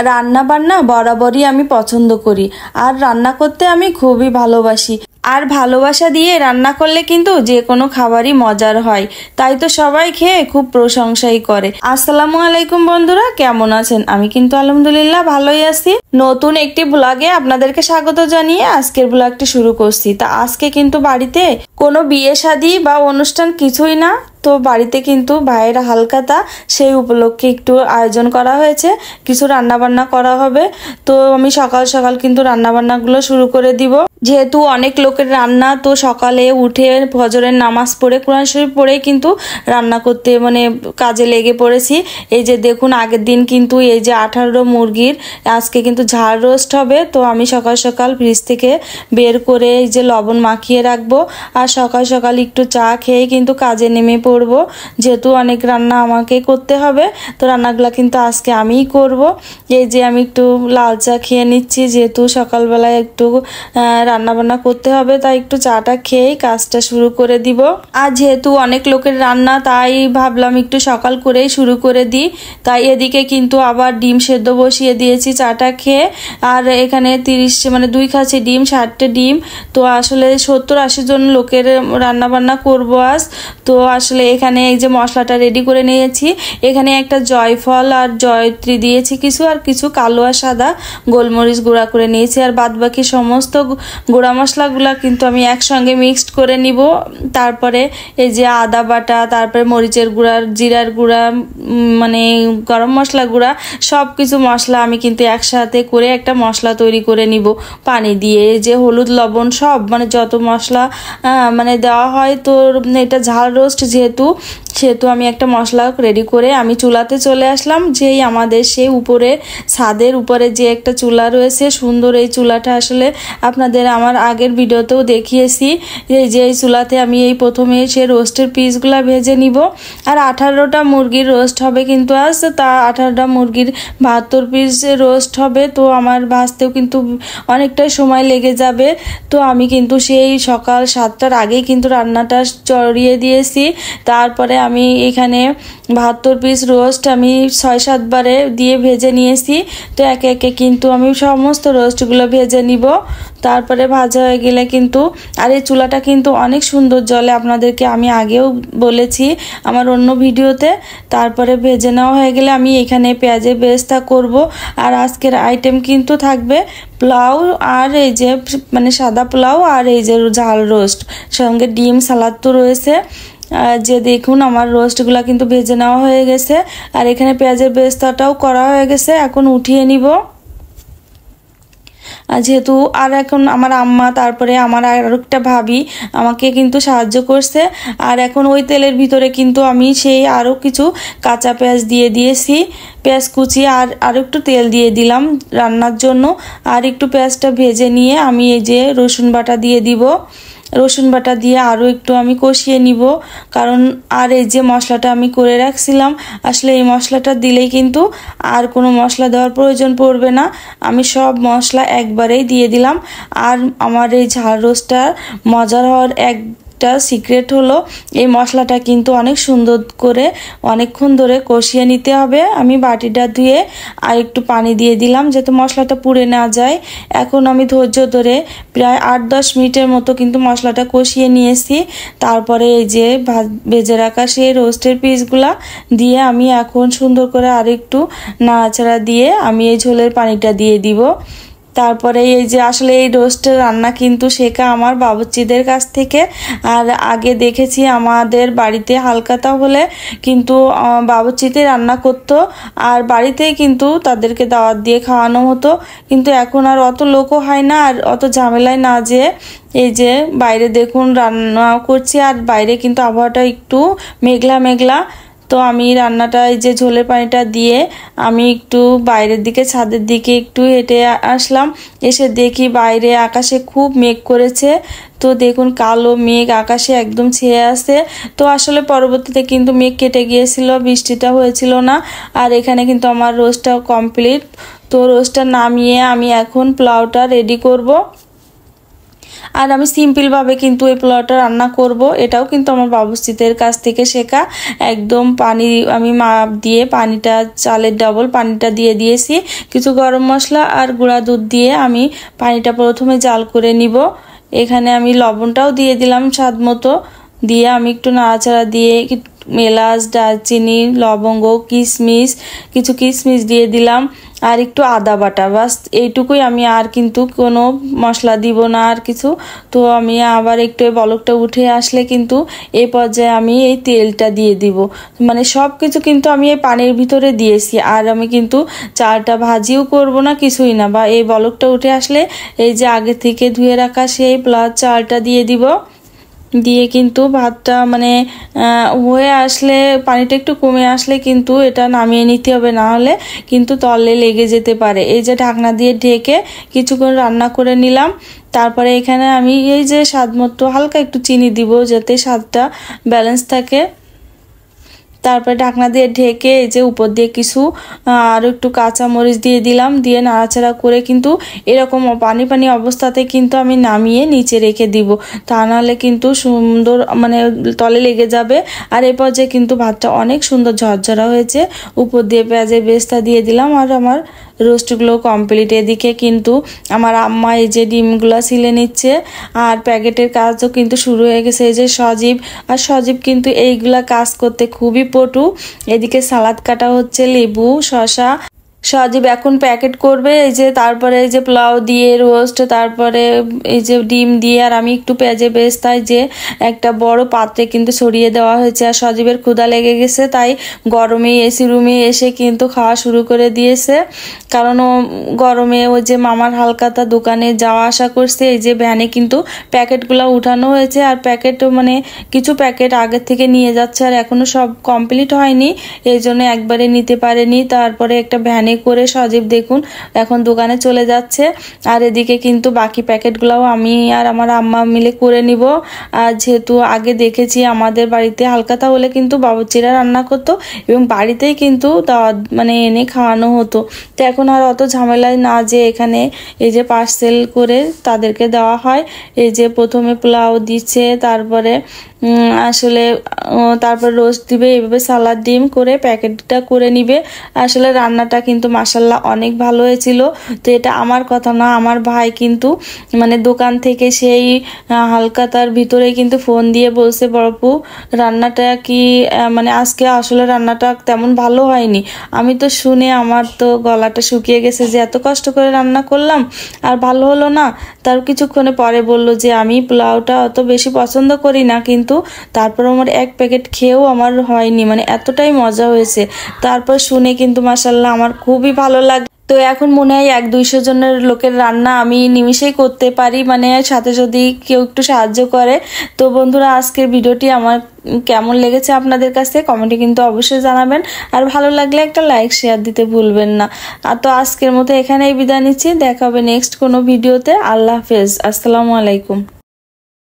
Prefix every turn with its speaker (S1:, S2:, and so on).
S1: রান্না বান্না বরাবরই আমি পছন্দ করি আর রান্না করতে আমি খুবই ভালোবাসি। আর ভালোবাসা দিয়ে রান্না করলে কিন্তু যে কোনো খাবারই মজার হয়, তাই তো সবাই খেয়ে খুব প্রশংসাই করে। আসসালামু আলাইকুম বন্ধুরা, কেমন আছেন? আমি কিন্তু আলহামদুলিল্লাহ ভালোই আছি। নতুন একটি ব্লগে আপনাদেরকে স্বাগত জানিয়ে আজকের ব্লগটি শুরু করছি। তা আজকে কিন্তু বাড়িতে কোনো বিয়ে শাদী বা অনুষ্ঠান কিছুই না, তো বাড়িতে কিন্তু ভাইয়ের হালখাতা, সেই উপলক্ষে একটু আয়োজন করা হয়েছে, কিছু রান্না বান্না করা হবে। তো আমি সকাল সকাল কিন্তু রান্না বান্নাগুলো শুরু করে দিব, যেহেতু অনেক লোকের রান্না। তো সকালে উঠে ফজরের নামাজ পড়ে কোরআন শরীফ পড়েই কিন্তু রান্না করতে কাজে লেগে পড়েছি। এই যে দেখুন, আগের দিন কিন্তু এই যে 18 মুরগির আজকে কিন্তু ঝাল রোস্ট হবে। তো আমি সকাল সকাল ফ্রিজ থেকে বের করে এই যে লবণ মাখিয়ে রাখবো, আর সকাল সকাল একটু চা খেয়ে কিন্তু কাজে নেমে পড়বো, যেহেতু অনেক রান্না আমাকে করতে হবে। তো রান্নাগুলো কিন্তু আজকে আমিই করব। এই যে আমি একটু লাল চা খেয়ে নিচ্ছি, যেহেতু সকালবেলায় একটু রান্না বান্না করতে হবে, তাই একটু চাটা খেয়েই কাজটা শুরু করে দিব। আর যেহেতু অনেক লোকের রান্না, তাই ভাবলাম একটু সকাল করেই শুরু করে দিই। তাই এদিকে কিন্তু আবার ডিম সেদ্ধ বসিয়ে দিয়েছি চাটা খেয়ে। আর এখানে 2 খাঁচি ডিম, 60টে ডিম। তো আসলে 70-80 জন লোকের রান্না বান্না করবো আজ। তো আসলে এখানে এই যে মশলাটা রেডি করে নিয়েছি। এখানে একটা জয়ফল আর জয়ত্রী দিয়েছি কিছু, আর কিছু কালো আর সাদা গোলমরিচ গুঁড়া করে নিয়েছি। আর বাদ বাকি সমস্ত গুঁড়া মশলাগুলা কিন্তু আমি একসঙ্গে মিক্সড করে নিব। তারপরে এই যে আদা বাটা, তারপরে মরিচের গুঁড়া, জিরার গুঁড়া, গরম মশলা গুঁড়া, সব কিছু মশলা আমি কিন্তু একসাথে করে একটা মশলা তৈরি করে নিব পানি দিয়ে। যে হলুদ লবণ সব যত মশলা দেওয়া হয়। তো এটা ঝাল রোস্ট সেহেতু আমি একটা মশলা রেডি করে আমি চুলাতে চলে আসলাম। যেই আমাদের সেই উপরে ছাদের উপরে যে একটা চুলা রয়েছে সুন্দর, এই চুলাটা আসলে আপনাদের আমার আগের ভিডিওতেও দেখিয়েছি। যে এই চুলাতে আমি এই প্রথমে সে রোস্টের পিসগুলা ভেজে নিব। আর 18টা মুরগির রোস্ট হবে কিন্তু আজ। তা 18টা মুরগির 72 পিস রোস্ট হবে। তো আমার ভাজতেও কিন্তু অনেকটাই সময় লেগে যাবে। তো আমি কিন্তু সেই সকাল 7টার আগেই কিন্তু রান্নাটা চড়িয়ে দিয়েছি। তারপরে আমি এখানে 72 পিস রোস্ট আমি 6-7 বারে দিয়ে ভেজে নিয়েছি। তো একে একে কিন্তু আমি সমস্ত রোস্টগুলো ভেজে নিব। তারপরে ভাজা হয়ে গেলে কিন্তু, আর এই চুলাটা কিন্তু অনেক সুন্দর জ্বলে, আপনাদেরকে আমি আগেও বলেছি আমার অন্য ভিডিওতে। তারপরে ভেজে নেওয়া হয়ে গেলে আমি এখানে পেঁয়াজের বেরেস্তা করব। আর আজকের আইটেম কিন্তু থাকবে পোলাও, আর এই যে সাদা পোলাও, আর এই যে ঝাল রোস্ট, সঙ্গে ডিম সালাদ তো রয়েছে। যে দেখুন আমার রোস্টগুলো কিন্তু ভেজে নেওয়া হয়ে গেছে। আর এখানে পেঁয়াজের বেরেস্তাটাও করা হয়ে গেছে, এখন উঠিয়ে নিব। যেহেতু আর এখন আমার আম্মা, তারপরে আমার আরেকটা ভাবি আমাকে কিন্তু সাহায্য করছে। আর এখন ওই তেলের ভিতরে কিন্তু আমি সেই আরও কিছু কাঁচা পেঁয়াজ দিয়ে দিয়েছি, পেঁয়াজ কুচি, আর একটু তেল দিয়ে দিলাম রান্নার জন্য। আর একটু পেঁয়াজটা ভেজে নিয়ে আমি এই যে রসুন বাটা দিয়ে দিব। রসুন বাটা দিয়ে আরও একটু আমি কষিয়ে নিব, কারণ আর এই যে মশলাটা আমি করে রাখছিলাম, আসলে এই মশলাটা দিলেই কিন্তু আর কোনো মশলা দেওয়ার প্রয়োজন পড়বে না। আমি সব মশলা একবারেই দিয়ে দিলাম। আর আমার এই ঝাল রোস্টটা মজার হওয়ার একটা সিক্রেট হলো, এই মশলাটা কিন্তু অনেক সুন্দর করে অনেকক্ষণ ধরে কষিয়ে নিতে হবে। আমি বাটিটা ধুয়ে আর একটু পানি দিয়ে দিলাম, যাতে মশলাটা পুড়ে না যায়। এখন আমি ধৈর্য ধরে প্রায় 8-10 মিনিটের মতো কিন্তু মশলাটা কষিয়ে নিয়েছি। তারপরে এই যে ভেজে রাখা সেই রোস্টের পিসগুলা দিয়ে আমি এখন সুন্দর করে আর একটু নাড়াচাড়া দিয়ে আমি এই ঝোলের পানিটা দিয়ে দিব। তারপরে এই যে আসলে এই রোস্টের রান্না কিন্তু শেখা আমার বাবুর্চিদের কাছ থেকে। আর আগে দেখেছি আমাদের বাড়িতে হালখাতা হলে কিন্তু বাবুর্চিতে রান্না করতো, আর বাড়িতেই কিন্তু তাদেরকে দাওয়াত দিয়ে খাওয়ানো হতো। কিন্তু এখন আর অত লোকও হয় না, আর অত ঝামেলায় না যেয়ে এই যে বাইরে দেখুন রান্না করছি। আর বাইরে কিন্তু আবহাওয়াটা একটু মেঘলা মেঘলা। তো আমি রান্নাটা এই যে ঝোলের পানিটা দিয়ে আমি একটু বাইরের দিকে ছাদের দিকে একটু হেঁটে আসলাম। এসে দেখি বাইরে আকাশে খুব মেঘ করেছে। তো দেখুন কালো মেঘ আকাশে একদম ছেয়ে আছে। তো আসলে পরবর্তীতে কিন্তু মেঘ কেটে গিয়েছিল, বৃষ্টিটা হয়েছিল না। আর এখানে কিন্তু আমার রোস্টটা কমপ্লিট। তো রোস্টটা নামিয়ে আমি এখন পোলাওটা রেডি করব। আর আমি সিম্পলভাবে কিন্তু এই পোলাওটা রান্না করব, এটাও কিন্তু আমার বাবুর্চিদের কাছ থেকে শেখা। একদম পানি আমি মাপ দিয়ে পানিটা চালের ডাবল পানিটা দিয়ে দিয়েছি, কিছু গরম মশলা আর গুঁড়া দুধ দিয়ে আমি পানিটা প্রথমে জাল করে নিব। এখানে আমি লবণটাও দিয়ে দিলাম স্বাদ মতো, দিয়ে আমি একটু নাড়াচাড়া দিয়ে এলাচ, দারচিনি, লবঙ্গ, কিছু কিশমিশ দিয়ে দিলাম আর একটু আদা বাটা, বাস এইটুকুই। আমি আর কিন্তু কোনো মশলা দিব না আর কিছু। তো আমি আবার একটু বলকটা উঠে আসলে কিন্তু এই পর্যায়ে আমি এই তেলটা দিয়ে দিব, মানে সব কিছু কিন্তু আমি এই পানির ভিতরে দিয়েছি। আর আমি কিন্তু চালটা ভাজিও করব না, কিছুই না, বা এই বলকটা উঠে আসলে এই যে আগে থেকে ধুয়ে রাখা সেই প্লাস চালটা দিয়ে দিব। দিয়ে কিন্তু ভাতটা মানে হয়ে আসলে পানিটা একটু কমে আসলে কিন্তু এটা নামিয়ে নিতে হবে, না হলে কিন্তু তলে লেগে যেতে পারে। এই যে ঢাকনা দিয়ে ঢেকে কিছুক্ষণ রান্না করে নিলাম। তারপরে এখানে আমি এই যে স্বাদ মতো হালকা একটু চিনি দিব যাতে স্বাদটা ব্যালেন্স থাকে। তারপরে ঢাকনা দিয়ে ঢেকে এই যে উপর দিয়ে কিছু আর একটু কাঁচা মরিচ দিয়ে দিলাম, দিয়ে নাড়াচাড়া করে কিন্তু এরকম পানি পানি অবস্থাতে কিন্তু আমি নামিয়ে নিচে রেখে দিব, তা নাহলে কিন্তু সুন্দর মানে তলে লেগে যাবে। আর এই পর্যায়ে কিন্তু ভাতটা অনেক সুন্দর ঝরঝরা হয়েছে। উপর দিয়ে পেঁয়াজের বেরেস্তা দিয়ে দিলাম আর আমার রোস্টগুলো কমপ্লিট। এদিকে কিন্তু আমার আম্মা এই যে ডিমগুলো ছিলে নিচ্ছে আর প্যাকেটের কাজও কিন্তু শুরু হয়ে গেছে। এই যে সজীব, আর সজীব কিন্তু এইগুলা কাজ করতে খুবই পটু। এদিকে সালাদ কাটা হচ্ছে, লেবু, শসা। সজীব এখন প্যাকেট করবে এই যে, তারপরে এই যে পোলাও দিয়ে রোস্ট, তারপরে এই যে ডিম দিয়ে, আর আমি একটু পেঁয়াজে বেরেস্তায় যে একটা বড় পাত্রে কিন্তু ছড়িয়ে দেওয়া হয়েছে। আর সজীবের ক্ষুধা লেগে গেছে, তাই গরমে এসি রুমে এসে কিন্তু খাওয়া শুরু করে দিয়েছে। কারণ ও গরমে ওই যে মামার হালকাতা দোকানে যাওয়া আসা করছে। এই যে ভ্যানে কিন্তু প্যাকেটগুলো উঠানো হয়েছে, আর প্যাকেট মানে কিছু প্যাকেট আগের থেকে নিয়ে যাচ্ছে আর এখনো সব কমপ্লিট হয়নি, এই জন্য একবারে নিতে পারেনি। তারপরে একটা ভ্যানে করে সজীব দেখুন এখন দোকানে চলে যাচ্ছে। আর এদিকে কিন্তু বাকি প্যাকেটগুলোও আমি আর আমার আম্মা মিলে করে নিব। আর যেহেতু আগে দেখেছি আমাদের বাড়িতে হালকাতা হলে কিন্তু বাবুর্চিরা রান্না করতো এবং বাড়িতেই কিন্তু মানে এনে খাওয়ানো হতো। তো এখন আর অত ঝামেলায় না যে এখানে এই যে পার্সেল করে তাদেরকে দেওয়া হয়। এই যে প্রথমে পোলাও দিচ্ছে, তারপরে আসলে তারপর রোস্ট দিবে, এইভাবে সালাদ ডিম করে প্যাকেটটা করে নিবে। আসলে রান্নাটা কিন্তু মাশাল্লাহ অনেক ভালো হয়েছিল। তো এটা আমার কথা না, আমার ভাই কিন্তু মানে দোকান থেকে সেই হালকাতার ভিতরে কিন্তু ফোন দিয়ে বলছে, বড়পু রান্নাটা কি মানে আজকে আসলে রান্নাটা তেমন ভালো হয়নি। আমি তো শুনে আমার তো গলাটা শুকিয়ে গেছে যে এত কষ্ট করে রান্না করলাম আর ভালো হলো না। তার কিছুক্ষণে পরে বলল যে আমি পোলাওটা অত বেশি পছন্দ করি না, কিন্তু তারপর আমার এক প্যাকেট খেয়েও আমার হয়নি, মানে এতটাই মজা হয়েছে। তারপর শুনে কিন্তু মাশাল্লাহ আমার খুবই ভালো লাগে। তো এখন মনে হয় 100-200 জনের লোকের রান্না আমি নিমিষেই করতে পারি, মানে সাথে যদি কেউ একটু সাহায্য করে। তো বন্ধুরা আজকের ভিডিওটি আমার কেমন লেগেছে আপনাদের কাছে কমেন্টে কিন্তু অবশ্যই জানাবেন, আর ভালো লাগলে একটা লাইক শেয়ার দিতে ভুলবেন না। আর তো আজকের মতো এখানেই বিদায় নিচ্ছি, দেখা হবে নেক্সট কোনো ভিডিওতে। আল্লাহ হাফেজ, আসসালামু আলাইকুম।